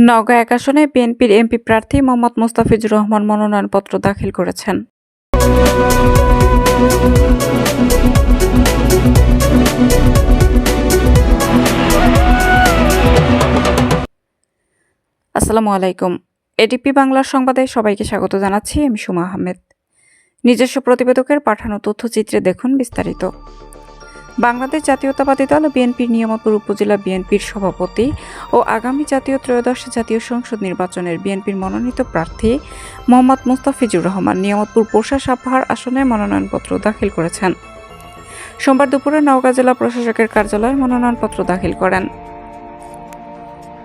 নওগাঁ ১ আসনে বিএনপির এমপি প্রার্থী মোহাম্মদ মোস্তাফিজুর রহমান মনোনয়নপত্র দাখিল করেছেন। আসসালামু আলাইকুম। এডিপি বাংলার সংবাদে সবাইকে স্বাগত জানাচ্ছি। আমি সুমা আহমেদ। নিজস্ব প্রতিবেদকের পাঠানো তথ্যচিত্রে দেখুন বিস্তারিত। বাংলাদেশ জাতীয়তাবাদী দল বিএনপির নিয়ামতপুর উপজেলা বিএনপির সভাপতি ও আগামী জাতীয় ত্রয়োদশ জাতীয় সংসদ নির্বাচনের বিএনপির মনোনীত প্রার্থী মোহাম্মদ মোস্তাফিজুর রহমান নিয়ামতপুর পোষা সাপাহার আসনে মনোনয়নপত্র দাখিল করেছেন। সোমবার দুপুরে নওগাঁ জেলা প্রশাসকের কার্যালয়ে মনোনয়নপত্র দাখিল করেন।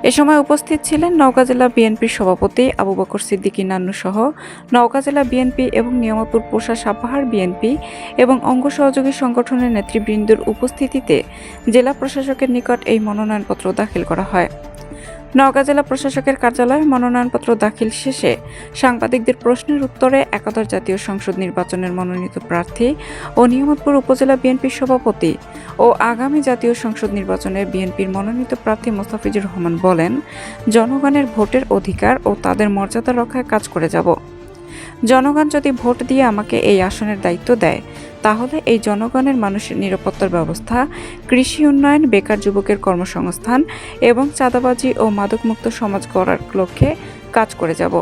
এ সময় উপস্থিত ছিলেন নওগাঁ জেলা বিএনপির সভাপতি আবু বকর সিদ্দিকী নান্নু সহ নওগাঁ জেলা বিএনপি এবং নিয়ামতপুর পোষা সাপাহার বিএনপি এবং অঙ্গ সহযোগী সংগঠনের নেতৃবৃন্দর উপস্থিতিতে জেলা প্রশাসকের নিকট এই মনোনয়নপত্র দাখিল করা হয়। নওগাঁ জেলা প্রশাসকের কার্যালয়ে মনোনয়নপত্র দাখিল শেষে সাংবাদিকদের প্রশ্নের উত্তরে একাদশ জাতীয় সংসদ নির্বাচনের মনোনীত প্রার্থী ও নিয়ামতপুর উপজেলা বিএনপির সভাপতি ও আগামী জাতীয় সংসদ নির্বাচনে বিএনপির মনোনীত প্রার্থী মোস্তাফিজুর রহমান বলেন, জনগণের ভোটের অধিকার ও তাদের মর্যাদা রক্ষায় কাজ করে যাব। জনগণ যদি ভোট দিয়ে আমাকে এই আসনের দায়িত্ব দেয়, তাহলে এই জনগণের মানুষের নিরাপত্তার ব্যবস্থা, কৃষি উন্নয়ন, বেকার যুবকের কর্মসংস্থান এবং চাঁদাবাজি ও মাদকমুক্ত সমাজ গড়ার লক্ষ্যে কাজ করে যাব।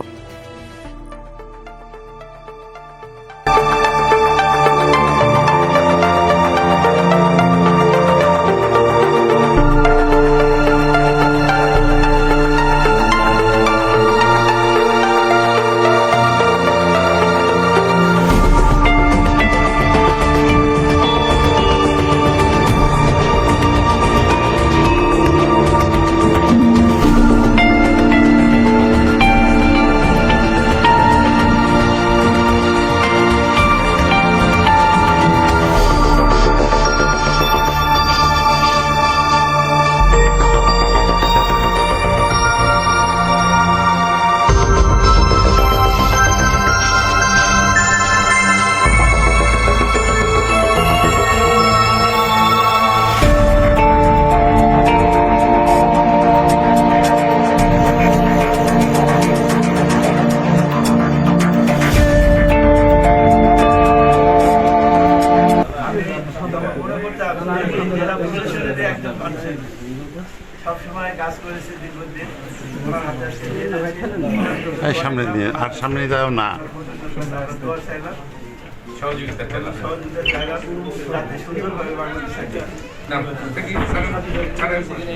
সামনে দিয়ে আর সামনে যাও না।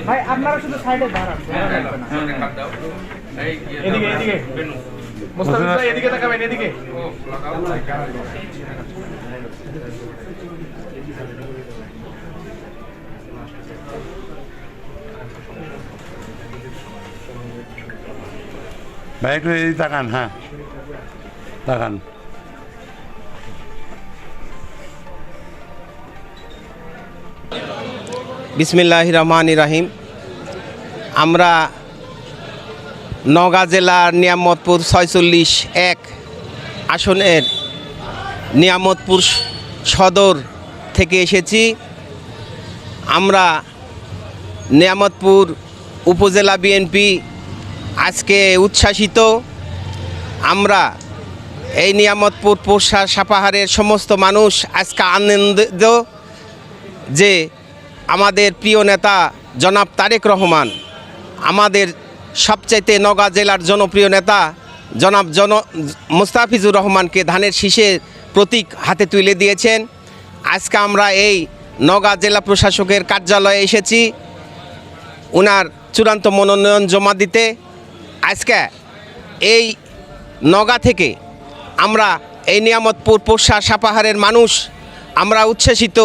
ভাই আপনারা শুধু সাইডে দাঁড়ান, এদিকে এদিকে মোস্তাফিজ ভাই এদিকে তাকাবেন, এদিকে ভাই একটু এই তাকান। হ্যাঁ তাকান। বিসমিল্লাহির রহমানির রহিম। আমরা নওগাঁ জেলার নিয়ামতপুর ৪৬-১ আসনের নিয়ামতপুর সদর থেকে এসেছি। আমরা নিয়ামতপুর উপজেলা বিএনপি আজকে উচ্ছ্বাসিত। আমরা এই নিয়ামতপুর পোষা সাপাহারের সমস্ত মানুষ আজকে আনন্দিত যে আমাদের প্রিয় নেতা জনাব তারেক রহমান, আমাদের সবচাইতে নওগাঁ জেলার জনপ্রিয় নেতা জনাব মোস্তাফিজুর রহমানকে ধানের শীষের প্রতীক হাতে তুলে দিয়েছেন। আজকে আমরা এই নওগাঁ জেলা প্রশাসকের কার্যালয়ে এসেছি ওনার চূড়ান্ত মনোনয়ন জমা দিতে। আজকে এই নওগাঁ থেকে আমরা এই নিয়ামতপুর পোষা সাপাহারের মানুষ আমরা উচ্ছ্বাসিত।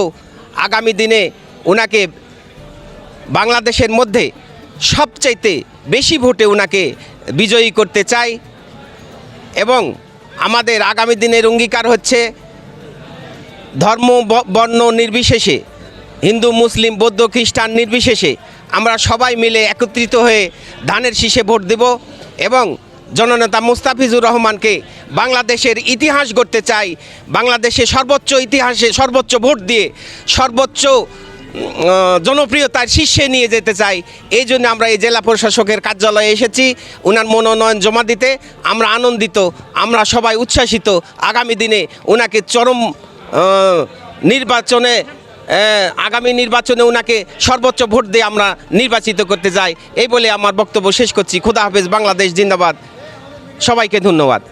আগামী দিনে ওনাকে বাংলাদেশের মধ্যে সবচাইতে বেশি ভোটে ওনাকে বিজয়ী করতে চাই এবং আমাদের আগামী দিনের অঙ্গীকার হচ্ছে ধর্ম বর্ণ নির্বিশেষে, হিন্দু মুসলিম বৌদ্ধ খ্রিস্টান নির্বিশেষে আমরা সবাই মিলে একত্রিত হয়ে ধানের শীষে ভোট দেব এবং জননেতা মোস্তাফিজুর রহমানকে বাংলাদেশের ইতিহাস গড়তে চাই। বাংলাদেশে সর্বোচ্চ ইতিহাসে সর্বোচ্চ ভোট দিয়ে সর্বোচ্চ জনপ্রিয়তার শীর্ষে নিয়ে যেতে চাই। এই জন্য আমরা এই জেলা প্রশাসকের কার্যালয়ে এসেছি ওনার মনোনয়ন জমা দিতে। আমরা আনন্দিত, আমরা সবাই উচ্ছ্বাসিত। আগামী দিনে ওনাকে চরম নির্বাচনে আগামী নির্বাচনে ওনাকে সর্বোচ্চ ভোট দিয়ে আমরা নির্বাচিত করতে যাই। এই বলে আমার বক্তব্য শেষ করছি। খোদা হাফেজ, বাংলাদেশ জিন্দাবাদ। সবাইকে ধন্যবাদ।